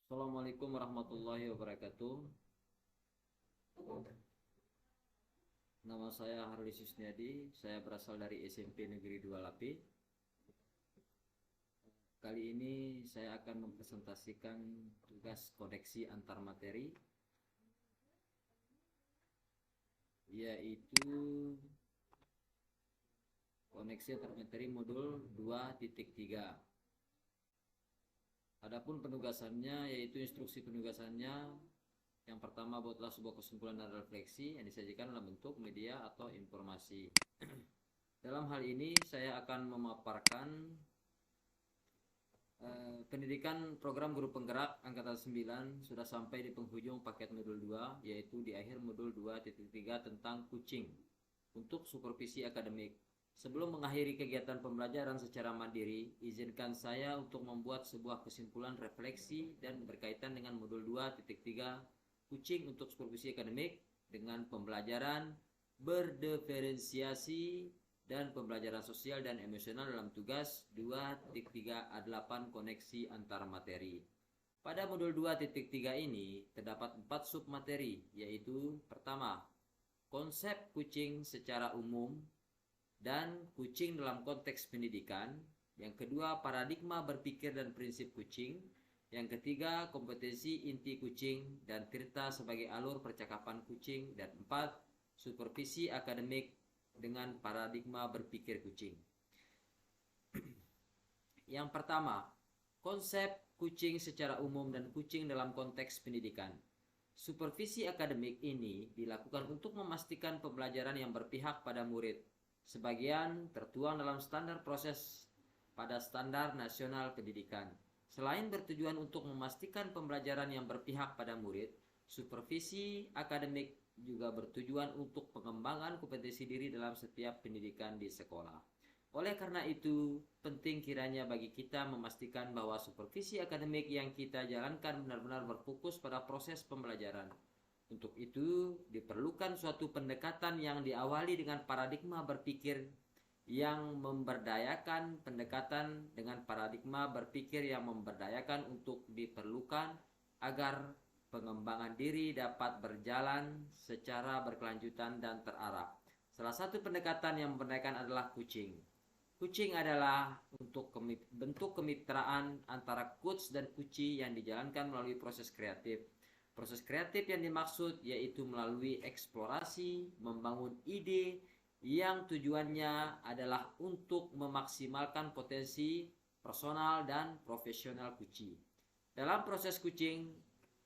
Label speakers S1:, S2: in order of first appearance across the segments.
S1: Assalamualaikum warahmatullahi wabarakatuh. Nama saya Harli Susniadi. Saya berasal dari SMP Negeri 2 Lapi. Kali ini saya akan mempresentasikan tugas koneksi antar materi, yaitu koneksi antar materi modul 2.3. Adapun penugasannya yaitu instruksi penugasannya. Yang pertama, buatlah sebuah kesimpulan dan refleksi yang disajikan dalam bentuk media atau informasi. Dalam hal ini saya akan memaparkan pendidikan program guru penggerak angkatan 9 sudah sampai di penghujung paket modul 2, yaitu di akhir modul 2.3 tentang kucing untuk supervisi akademik. Sebelum mengakhiri kegiatan pembelajaran secara mandiri, izinkan saya untuk membuat sebuah kesimpulan refleksi dan berkaitan dengan modul 2.3 kucing untuk supervisi akademik dengan pembelajaran berdiferensiasi dan pembelajaran sosial dan emosional dalam tugas 2.3A8 koneksi antar materi. Pada modul 2.3 ini terdapat 4 submateri, yaitu pertama, konsep kucing secara umum dan kucing dalam konteks pendidikan. Yang kedua, paradigma berpikir dan prinsip kucing. Yang ketiga, kompetensi inti kucing dan Tirta sebagai alur percakapan kucing. Dan 4, supervisi akademik dengan paradigma berpikir kucing. Yang pertama, konsep kucing secara umum dan kucing dalam konteks pendidikan. Supervisi akademik ini dilakukan untuk memastikan pembelajaran yang berpihak pada murid. Sebagian tertuang dalam standar proses pada Standar Nasional Pendidikan. Selain bertujuan untuk memastikan pembelajaran yang berpihak pada murid, supervisi akademik juga bertujuan untuk pengembangan kompetensi diri dalam setiap pendidikan di sekolah. Oleh karena itu, penting kiranya bagi kita memastikan bahwa supervisi akademik yang kita jalankan benar-benar berfokus pada proses pembelajaran. Untuk itu, diperlukan suatu pendekatan yang diawali dengan paradigma berpikir yang memberdayakan, pendekatan dengan paradigma berpikir yang memberdayakan untuk diperlukan agar pengembangan diri dapat berjalan secara berkelanjutan dan terarah. Salah satu pendekatan yang memberdayakan adalah kucing. Kucing adalah untuk bentuk kemitraan antara coach dan kuci yang dijalankan melalui proses kreatif. Proses kreatif yang dimaksud yaitu melalui eksplorasi, membangun ide yang tujuannya adalah untuk memaksimalkan potensi personal dan profesional kuci. Dalam proses kucing,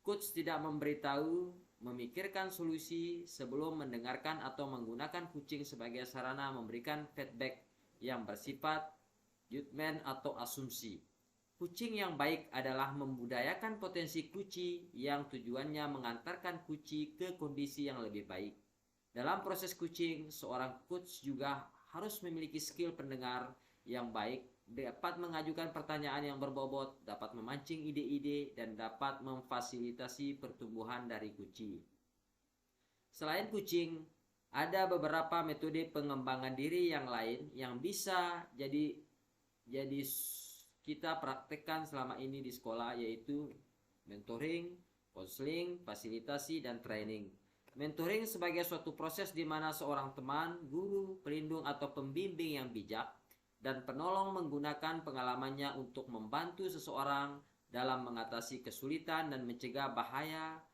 S1: coach tidak memberitahu, memikirkan solusi sebelum mendengarkan atau menggunakan kucing sebagai sarana memberikan feedback yang bersifat judgment atau asumsi. Kucing yang baik adalah membudayakan potensi kuci yang tujuannya mengantarkan kuci ke kondisi yang lebih baik. Dalam proses kucing, seorang coach juga harus memiliki skill pendengar yang baik, dapat mengajukan pertanyaan yang berbobot, dapat memancing ide-ide, dan dapat memfasilitasi pertumbuhan dari kuci. Selain kucing, ada beberapa metode pengembangan diri yang lain yang bisa jadi kita praktekkan selama ini di sekolah, yaitu mentoring, konseling, fasilitasi, dan training. Mentoring sebagai suatu proses di mana seorang teman, guru, pelindung, atau pembimbing yang bijak dan penolong menggunakan pengalamannya untuk membantu seseorang dalam mengatasi kesulitan dan mencegah bahaya.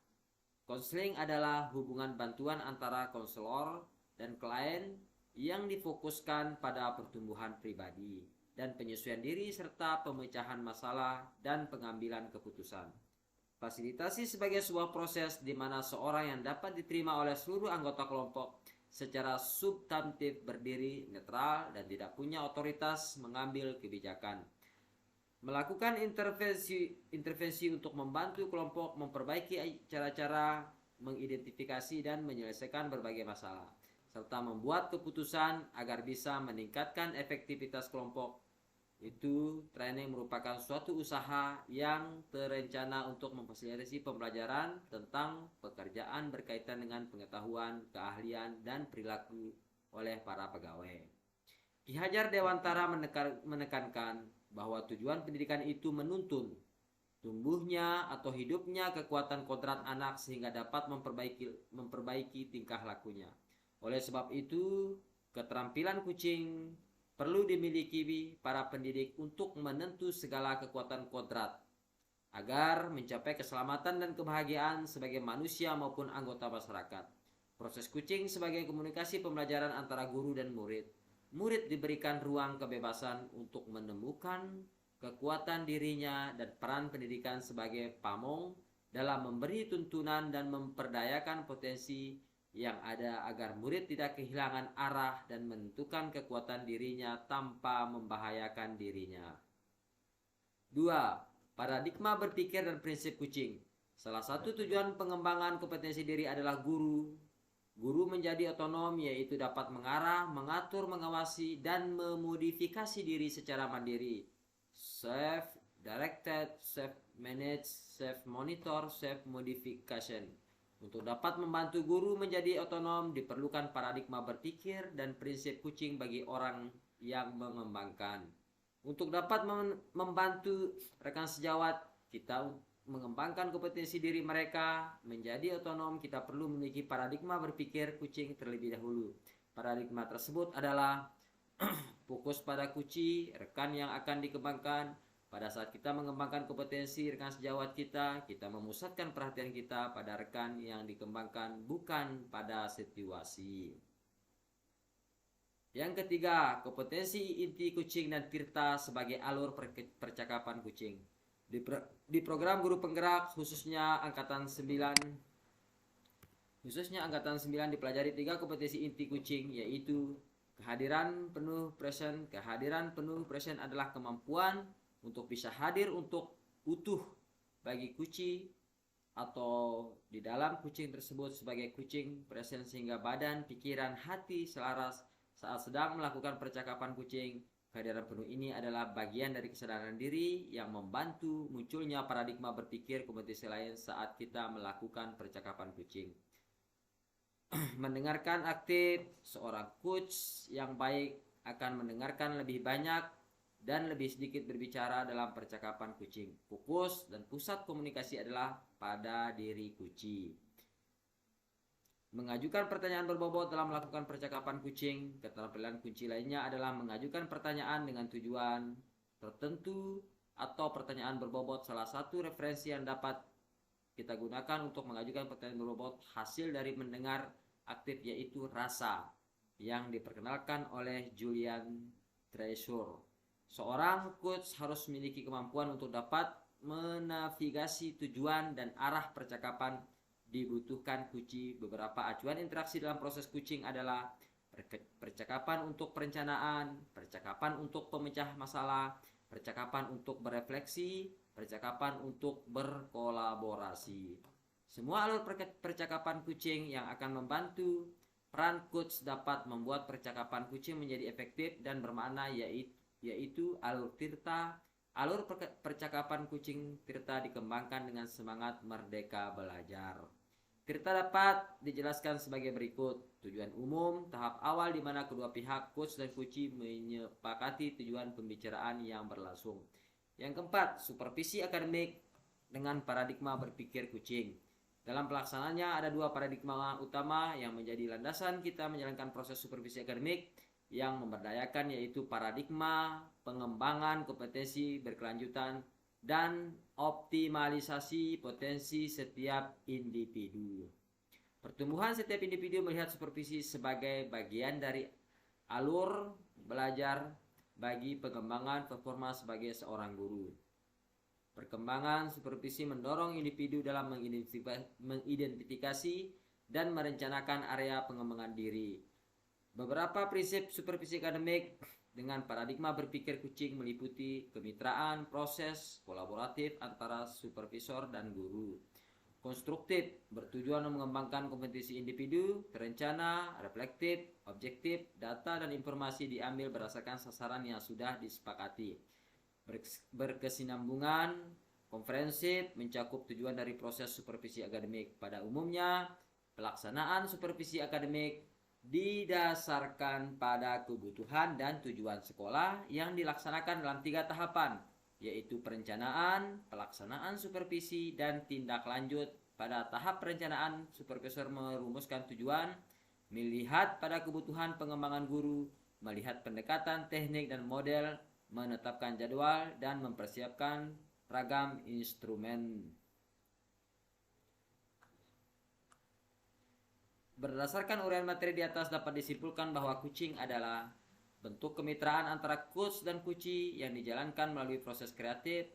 S1: Konseling adalah hubungan bantuan antara konselor dan klien yang difokuskan pada pertumbuhan pribadi dan penyesuaian diri serta pemecahan masalah dan pengambilan keputusan. Fasilitasi sebagai sebuah proses di mana seorang yang dapat diterima oleh seluruh anggota kelompok secara substantif, berdiri, netral, dan tidak punya otoritas mengambil kebijakan. Melakukan intervensi untuk membantu kelompok memperbaiki cara-cara mengidentifikasi dan menyelesaikan berbagai masalah, serta membuat keputusan agar bisa meningkatkan efektivitas kelompok. Itu training merupakan suatu usaha yang terencana untuk memfasilitasi pembelajaran tentang pekerjaan berkaitan dengan pengetahuan, keahlian, dan perilaku oleh para pegawai. Ki Hajar Dewantara menekankan bahwa tujuan pendidikan itu menuntun tumbuhnya atau hidupnya kekuatan kodrat anak sehingga dapat memperbaiki tingkah lakunya. Oleh sebab itu, keterampilan kucing perlu dimiliki para pendidik untuk menentu segala kekuatan kodrat agar mencapai keselamatan dan kebahagiaan sebagai manusia maupun anggota masyarakat. Proses kucing sebagai komunikasi pembelajaran antara guru dan murid. Murid diberikan ruang kebebasan untuk menemukan kekuatan dirinya dan peran pendidikan sebagai pamong dalam memberi tuntunan dan memperdayakan potensi yang ada agar murid tidak kehilangan arah dan menentukan kekuatan dirinya tanpa membahayakan dirinya. 2. Paradigma berpikir dan prinsip kucing. Salah satu tujuan pengembangan kompetensi diri adalah guru. Guru menjadi otonom, yaitu dapat mengarah, mengatur, mengawasi, dan memodifikasi diri secara mandiri. Self-directed, self-managed, self-monitor, self-modification. Untuk dapat membantu guru menjadi otonom, diperlukan paradigma berpikir dan prinsip kucing bagi orang yang mengembangkan. Untuk dapat membantu rekan sejawat kita mengembangkan kompetensi diri mereka menjadi otonom, kita perlu memiliki paradigma berpikir kucing terlebih dahulu. Paradigma tersebut adalah fokus pada kunci rekan yang akan dikembangkan. Pada saat kita mengembangkan kompetensi rekan sejawat kita memusatkan perhatian kita pada rekan yang dikembangkan, bukan pada situasi. Yang ketiga, kompetensi inti kucing dan Tirta sebagai alur percakapan kucing. Di program guru penggerak khususnya angkatan 9 dipelajari 3 kompetensi inti kucing, yaitu kehadiran penuh present. Kehadiran penuh present adalah kemampuan untuk bisa hadir untuk utuh bagi kucing atau di dalam kucing tersebut sebagai kucing present sehingga badan, pikiran, hati selaras saat sedang melakukan percakapan kucing. Kehadiran penuh ini adalah bagian dari kesadaran diri yang membantu munculnya paradigma berpikir kompetensi lain saat kita melakukan percakapan kucing. Mendengarkan aktif. Seorang coach yang baik akan mendengarkan lebih banyak dan lebih sedikit berbicara dalam percakapan kucing. Fokus dan pusat komunikasi adalah pada diri kucing. Mengajukan pertanyaan berbobot dalam melakukan percakapan kucing. Keterampilan kunci lainnya adalah mengajukan pertanyaan dengan tujuan tertentu atau pertanyaan berbobot. Salah satu referensi yang dapat kita gunakan untuk mengajukan pertanyaan berbobot hasil dari mendengar aktif yaitu rasa yang diperkenalkan oleh Julian Treasure. Seorang coach harus memiliki kemampuan untuk dapat menavigasi tujuan dan arah percakapan dibutuhkan kucing. Beberapa acuan interaksi dalam proses kucing adalah percakapan untuk perencanaan, percakapan untuk pemecah masalah, percakapan untuk berefleksi, percakapan untuk berkolaborasi. Semua alur percakapan kucing yang akan membantu peran coach dapat membuat percakapan kucing menjadi efektif dan bermakna, yaitu alur Tirta. Alur percakapan kucing Tirta dikembangkan dengan semangat merdeka belajar. Tirta dapat dijelaskan sebagai berikut. Tujuan umum, tahap awal di mana kedua pihak, coach dan kucing, menyepakati tujuan pembicaraan yang berlangsung. Yang keempat, supervisi akademik dengan paradigma berpikir kucing. Dalam pelaksanaannya ada 2 paradigma utama yang menjadi landasan kita menjalankan proses supervisi akademik yang memberdayakan, yaitu paradigma pengembangan kompetensi berkelanjutan dan optimalisasi potensi setiap individu. Pertumbuhan setiap individu melihat supervisi sebagai bagian dari alur belajar bagi pengembangan performa sebagai seorang guru. Perkembangan supervisi mendorong individu dalam mengidentifikasi dan merencanakan area pengembangan diri. Beberapa prinsip supervisi akademik dengan paradigma berpikir kucing meliputi kemitraan, proses kolaboratif antara supervisor dan guru. Konstruktif, bertujuan mengembangkan kompetensi individu, terencana, reflektif, objektif, data dan informasi diambil berdasarkan sasaran yang sudah disepakati. Berkesinambungan, komprehensif, mencakup tujuan dari proses supervisi akademik. Pada umumnya, pelaksanaan supervisi akademik didasarkan pada kebutuhan dan tujuan sekolah yang dilaksanakan dalam 3 tahapan. yaitu perencanaan, pelaksanaan supervisi, dan tindak lanjut. Pada tahap perencanaan, supervisor merumuskan tujuan, melihat pada kebutuhan pengembangan guru, melihat pendekatan teknik dan model, menetapkan jadwal, dan mempersiapkan ragam instrumen. Berdasarkan uraian materi di atas dapat disimpulkan bahwa coaching adalah bentuk kemitraan antara coach dan coachee yang dijalankan melalui proses kreatif.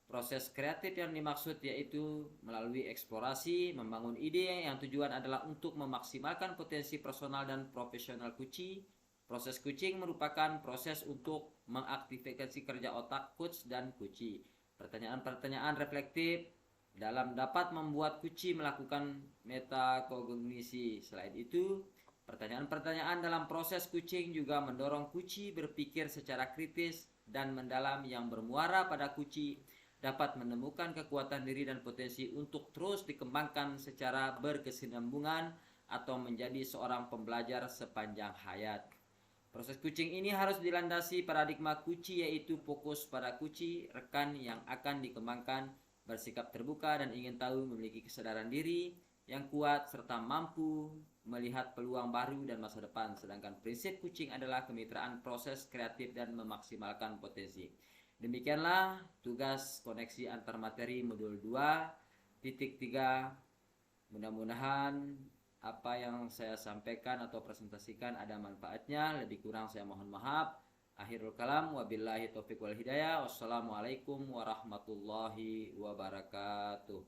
S1: Proses kreatif yang dimaksud yaitu melalui eksplorasi, membangun ide yang tujuan adalah untuk memaksimalkan potensi personal dan profesional coachee. Proses coaching merupakan proses untuk mengaktifasi kerja otak coach dan coachee. Pertanyaan-pertanyaan reflektif dalam dapat membuat coachee melakukan metakognisi. Selain itu, pertanyaan-pertanyaan dalam proses coaching juga mendorong coachee berpikir secara kritis dan mendalam yang bermuara pada coachee dapat menemukan kekuatan diri dan potensi untuk terus dikembangkan secara berkesinambungan atau menjadi seorang pembelajar sepanjang hayat. Proses coaching ini harus dilandasi paradigma coachee, yaitu fokus pada coachee, rekan yang akan dikembangkan, bersikap terbuka dan ingin tahu, memiliki kesadaran diri yang kuat, serta mampu melihat peluang baru dan masa depan. Sedangkan prinsip coaching adalah kemitraan proses kreatif dan memaksimalkan potensi. Demikianlah tugas koneksi antar materi modul 2.3. Mudah-mudahan apa yang saya sampaikan atau presentasikan ada manfaatnya. Lebih kurang saya mohon maaf. Akhirul kalam, wabillahi taufiq wal hidayah. Wassalamualaikum warahmatullahi wabarakatuh.